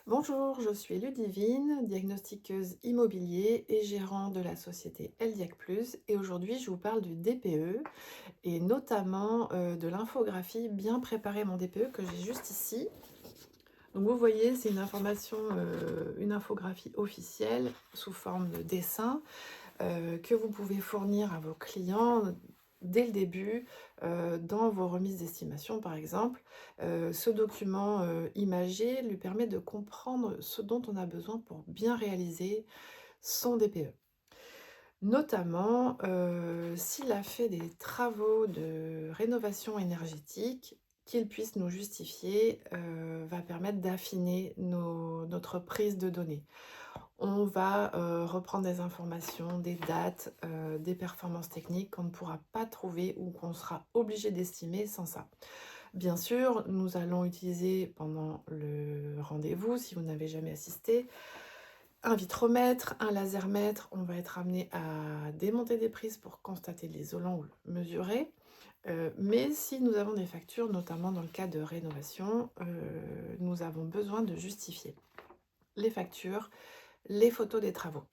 Bonjour, je suis Ludivine, diagnostiqueuse immobilier et gérant de la société Eldiac Plus. Et aujourd'hui, je vous parle du DPE et notamment de l'infographie Bien préparer mon DPE que j'ai juste ici. Donc vous voyez, c'est une information, une infographie officielle sous forme de dessin que vous pouvez fournir à vos clients dès le début, dans vos remises d'estimation par exemple. Ce document, imagé lui permet de comprendre ce dont on a besoin pour bien réaliser son DPE. Notamment, s'il a fait des travaux de rénovation énergétique, qu'il puisse nous justifier, va permettre d'affiner notre prise de données. On va, reprendre des informations, des dates, des performances techniques qu'on ne pourra pas trouver ou qu'on sera obligé d'estimer sans ça. Bien sûr, nous allons utiliser pendant le rendez-vous, si vous n'avez jamais assisté, un vitromètre, un lasermètre. On va être amené à démonter des prises pour constater l'isolant ou le mesurer. Mais si nous avons des factures, notamment dans le cas de rénovation, nous avons besoin de justifier les factures, les photos des travaux.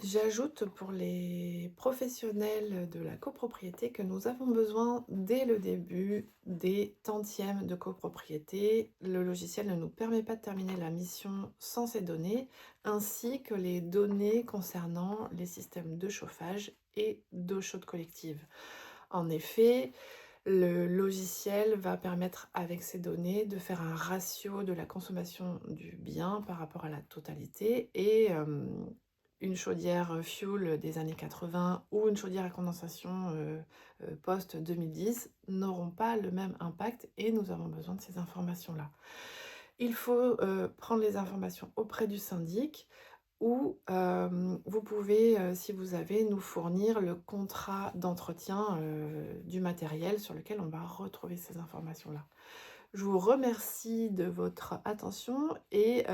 J'ajoute pour les professionnels de la copropriété que nous avons besoin dès le début des tantièmes de copropriété. Le logiciel ne nous permet pas de terminer la mission sans ces données, ainsi que les données concernant les systèmes de chauffage et d'eau chaude collective. En effet, le logiciel va permettre avec ces données de faire un ratio de la consommation du bien par rapport à la totalité et une chaudière fuel des années 80 ou une chaudière à condensation post-2010 n'auront pas le même impact et nous avons besoin de ces informations-là. Il faut prendre les informations auprès du syndic ou vous pouvez, si vous avez, nous fournir le contrat d'entretien du matériel sur lequel on va retrouver ces informations-là. Je vous remercie de votre attention et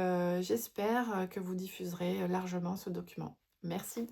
j'espère que vous diffuserez largement ce document. Merci.